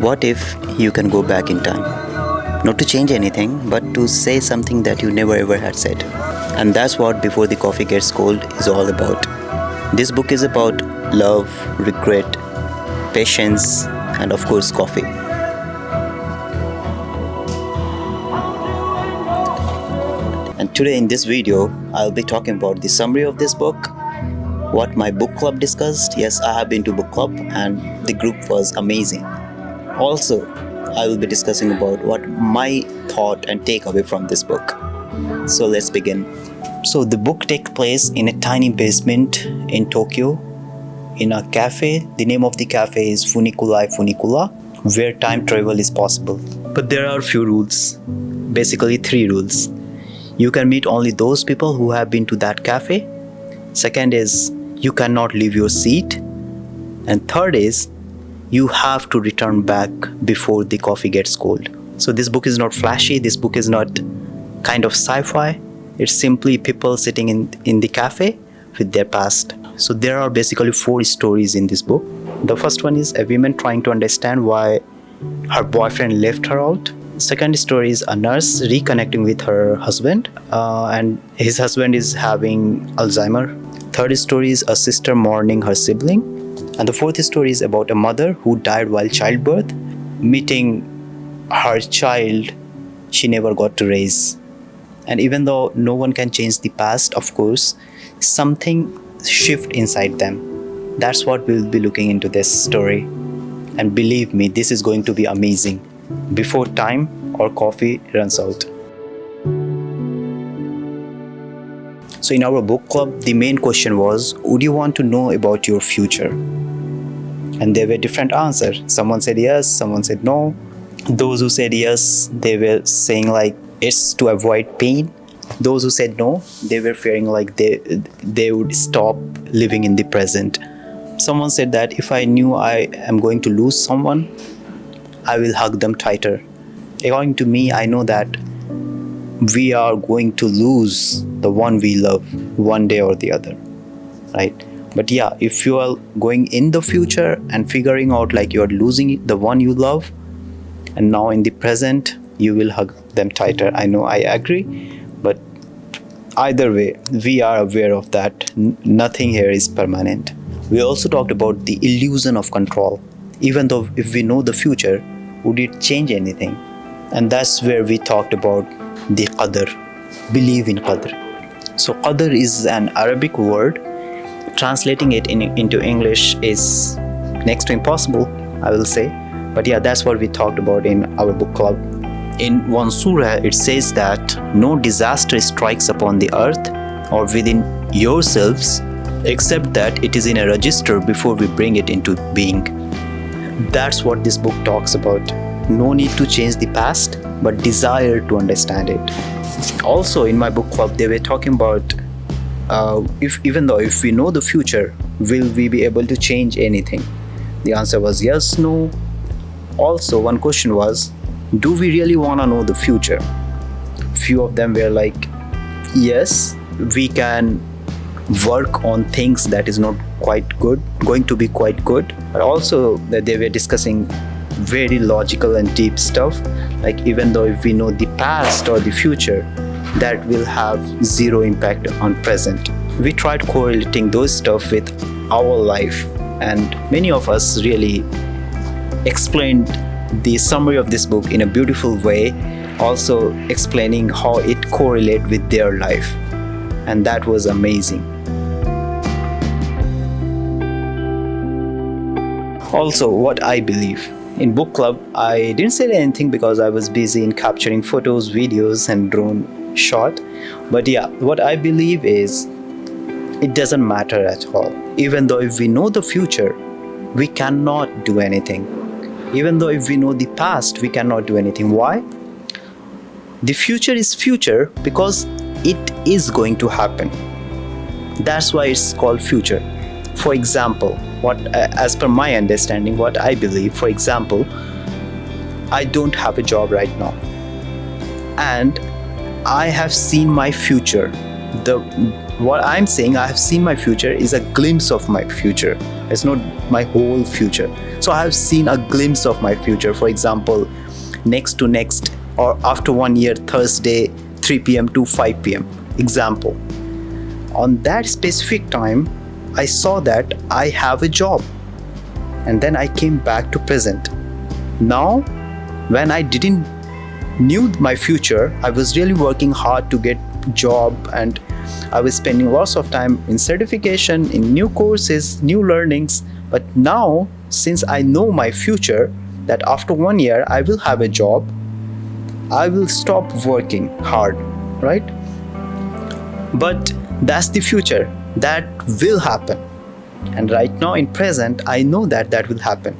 What if you can go back in time? Not to change anything, but to say something that you never ever had said. And that's what Before the Coffee Gets Cold is all about. This book is about love, regret, patience, and of course, coffee. And today in this video, I'll be talking about the summary of this book, what my book club discussed. Yes, I have been to book club and the group was amazing. Also, I will be discussing about what my thought and takeaway from this book. So let's begin. So the book takes place in a tiny basement in Tokyo, in a cafe. The name of the cafe is Funikula, where time travel is possible. But there are few rules, basically 3 rules. You can meet only those people who have been to that cafe. Second is, you cannot leave your seat. And third is, you have to return back before the coffee gets cold. So this book is not flashy, this book is not kind of sci-fi. It's simply people sitting in the cafe with their past. So there are basically 4 stories in this book. The first one is a woman trying to understand why her boyfriend left her out. Second story is a nurse reconnecting with her husband, and his husband is having Alzheimer. Third story is a sister mourning her sibling. And the fourth story is about a mother who died while childbirth, meeting her child she never got to raise. And even though no one can change the past, of course, something shift inside them. That's what we'll be looking into this story. And believe me, this is going to be amazing. Before time or coffee runs out. So in our book club, the main question was, would you want to know about your future? And there were different answers. Someone said yes, someone said no. Those who said yes, they were saying like it's to avoid pain. Those who said no, they were fearing like they would stop living in the present. Someone said that if I knew I am going to lose someone, I will hug them tighter. According to me, I know that we are going to lose the one we love one day or the other, right? But yeah, if you are going in the future and figuring out like you are losing the one you love, and now in the present, you will hug them tighter. I know, I agree, but either way, we are aware of that. Nothing here is permanent. We also talked about the illusion of control. Even though if we know the future, would it change anything? And that's where we talked about the Qadr, believe in Qadr. So Qadr is an Arabic word. Translating it into English is next to impossible, I will say. But yeah, that's what we talked about in our book club. In one surah, it says that no disaster strikes upon the earth or within yourselves except that it is in a register before we bring it into being. That's what this book talks about. No need to change the past, but desire to understand it. Also, in my book club, they were talking about if we know the future, will we be able to change anything? The answer was yes, no. Also, one question was, do we really want to know the future? Few of them were like, yes, we can work on things that is not quite good, going to be quite good. But also they were discussing very logical and deep stuff, like even though if we know the past or the future, that will have zero impact on present. We tried correlating those stuff with our life, and many of us really explained the summary of this book in a beautiful way, also explaining how it correlates with their life, and that was amazing. Also, what I believe. In book club, I didn't say anything because I was busy in capturing photos, videos, and drone shot. But yeah, what I believe is it doesn't matter at all. Even though if we know the future, we cannot do anything. Even though if we know the past, we cannot do anything. Why? The future is future because it is going to happen. That's why it's called future. For example, as per my understanding, what I believe, for example, I don't have a job right now, and I have seen my future. What I'm saying, I have seen my future is a glimpse of my future. It's not my whole future. So I have seen a glimpse of my future. For example, next to next, or after 1 year, Thursday, 3 p.m. to 5 p.m. Example. On that specific time, I saw that I have a job. And then I came back to present. Now, when I didn't knew my future, I was really working hard to get job, and I was spending lots of time in certification, in new courses, new learnings. But now, since I know my future, that after 1 year I will have a job, I will stop working hard, right? But that's the future. That will happen. And right now in present, I know that that will happen.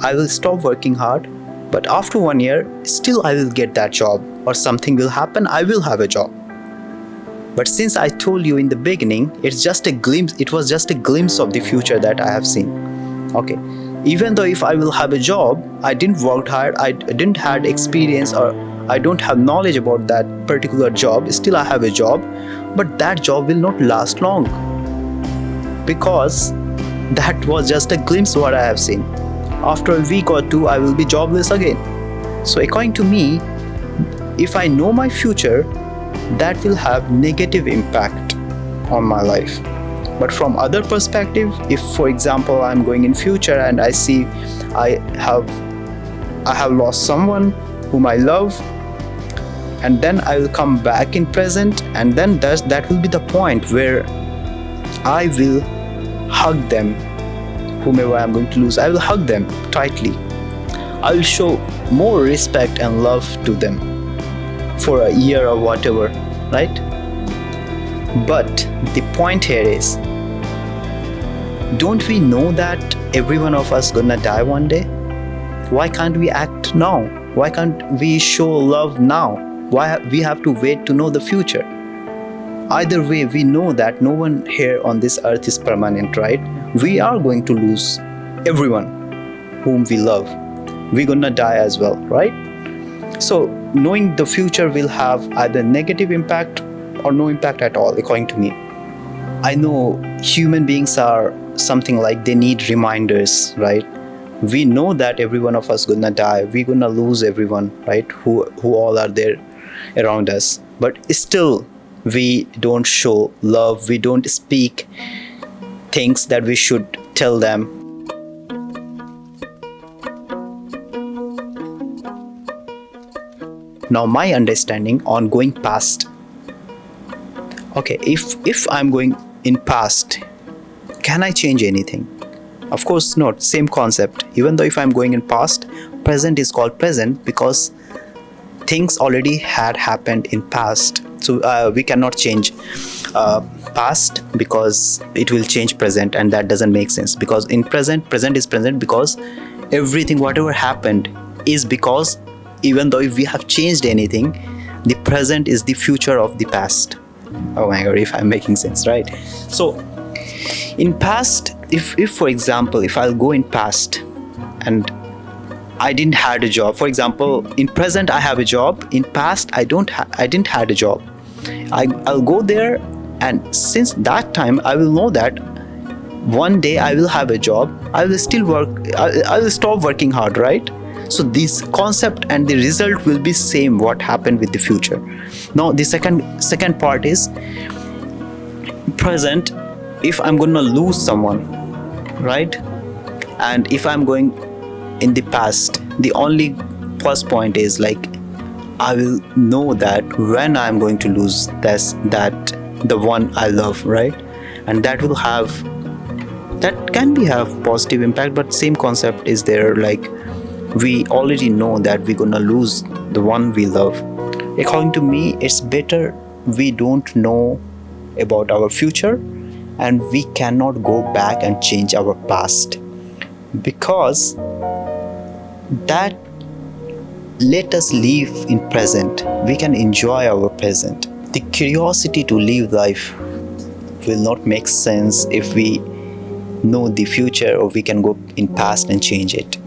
I will stop working hard, but after 1 year, still I will get that job, or something will happen, I will have a job. But since I told you in the beginning, it's just a glimpse, it was just a glimpse of the future that I have seen. Okay. Even though if I will have a job, I didn't work hard, I didn't had experience, or I don't have knowledge about that particular job, still I have a job, but that job will not last long. Because that was just a glimpse of what I have seen. After a week or two, I will be jobless again. So according to me, if I know my future, that will have negative impact on my life. But from other perspective, if for example I'm going in future and I see I have lost someone whom I love, and then I will come back in present, and then that will be the point where I will hug them. Whomever I'm going to lose, I will hug them tightly. I will show more respect and love to them for a year or whatever, right? But the point here is, don't we know that every one of us gonna die one day? Why can't we act now? Why can't we show love now? Why we have to wait to know the future? Either way, we know that no one here on this earth is permanent, right? We are going to lose everyone whom we love. We're gonna die as well, right? So knowing the future will have either negative impact or no impact at all, according to me. I know human beings are something like they need reminders, right? We know that every one of us gonna die. We're gonna lose everyone, right? Who all are there around us. But still, we don't show love. We don't speak things that we should tell them. Now my understanding on going past. Okay, if I'm going in past, can I change anything? Of course not. Same concept. Even though if I'm going in past, present is called present because things already had happened in past. So we cannot change past because it will change present, and that doesn't make sense. Because in present is present because everything, whatever happened, is because even though if we have changed anything, the present is the future of the past. Oh my god, if I'm making sense, right? So in past, if for example, if I'll go in past and I didn't had a job, for example, in present I have a job, in past I didn't had a job. I'll go there, and since that time I will know that one day I will have a job. I will still work. I will stop working hard, right? So this concept and the result will be same what happened with the future. Now the second part is present. If I'm gonna lose someone, right? And if I'm going in the past, the only plus point is like I will know that when I'm going to lose that the one I love, right? And that can be have positive impact, but same concept is there. Like we already know that we're gonna lose the one we love. According to me, it's better we don't know about our future, and we cannot go back and change our past, because that let us live in present. We can enjoy our present. The curiosity to live life will not make sense if we know the future, or we can go in past and change it,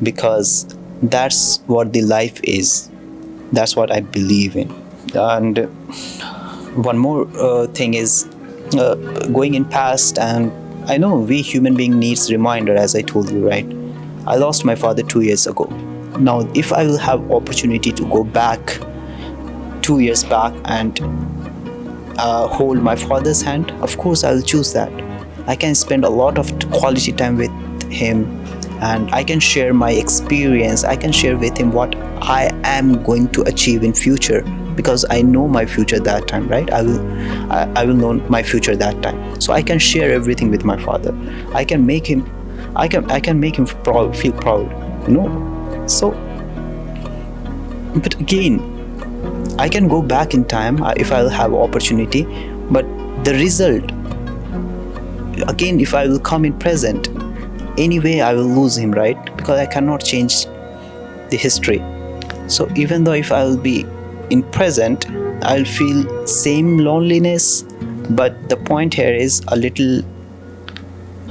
because that's what the life is. That's what I believe in. And one more thing is going in past and I know we human being needs reminder, as I told you, right? I lost my father 2 years ago. Now, if I will have opportunity to go back 2 years back and hold my father's hand, of course I will choose that. I can spend a lot of quality time with him, and I can share my experience. I can share with him what I am going to achieve in future, because I know my future that time, right? I will know my future that time. So I can share everything with my father. I can make him proud, feel proud, you know. So, but again, I can go back in time if I'll have opportunity, but the result, again, if I will come in present, anyway I will lose him, right? Because I cannot change the history. So even though if I will be in present, I'll feel same loneliness, but the point here is a little,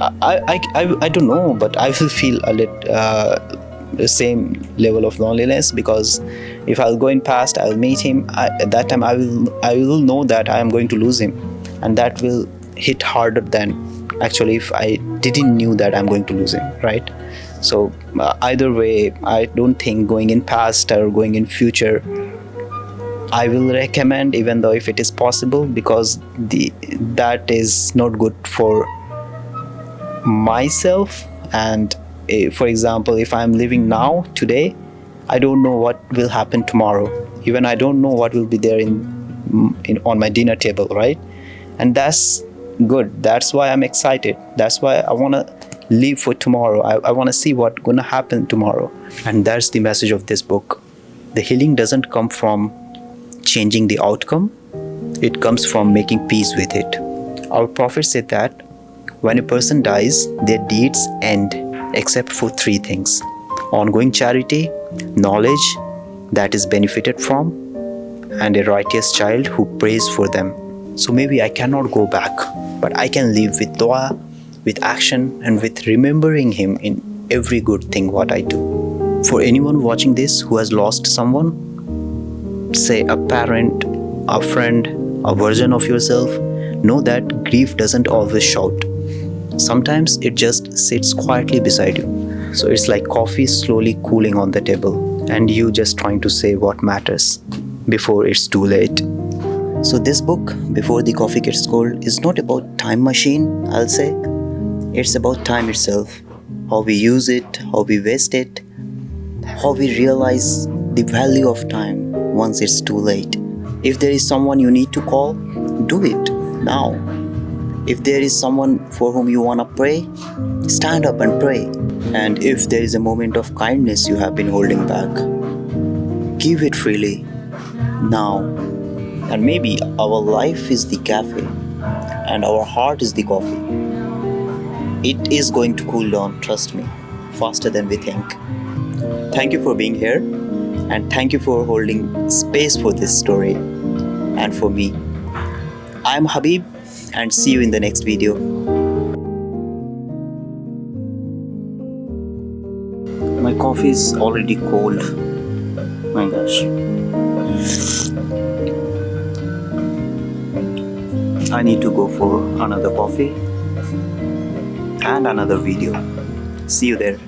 I don't know, but I will feel a little the same level of loneliness, because if I'll go in past, I'll meet him. At that time, I will know that I am going to lose him, and that will hit harder than actually if I didn't knew that I'm going to lose him, right? So either way, I don't think going in past or going in future, I will recommend, even though if it is possible, because that is not good for myself. And for example, if I'm living now today, I don't know what will happen tomorrow. Even I don't know what will be there in on my dinner table, right? And that's good. That's why I'm excited. That's why I want to live for tomorrow. I want to see what's going to happen tomorrow. And that's the message of this book. The healing doesn't come from changing the outcome. It comes from making peace with it. Our prophet said that when a person dies, their deeds end except for three things: ongoing charity, knowledge that is benefited from, and a righteous child who prays for them. So maybe I cannot go back, but I can live with dua, with action, and with remembering him in every good thing what I do. For anyone watching this who has lost someone, say a parent, a friend, a version of yourself, know that grief doesn't always shout. Sometimes it just sits quietly beside you. So it's like coffee slowly cooling on the table, and you just trying to say what matters before it's too late. So this book, Before the Coffee Gets Cold, is not about time machine, I'll say. It's about time itself. How we use it, how we waste it, how we realize the value of time once it's too late. If there is someone you need to call, do it now. If there is someone for whom you want to pray, stand up and pray. And if there is a moment of kindness you have been holding back, give it freely now. And maybe our life is the cafe and our heart is the coffee. It is going to cool down, trust me, faster than we think. Thank you for being here, and thank you for holding space for this story and for me. I'm Habib, and see you in the next video. My coffee is already cold. My gosh. I need to go for another coffee and another video. See you there.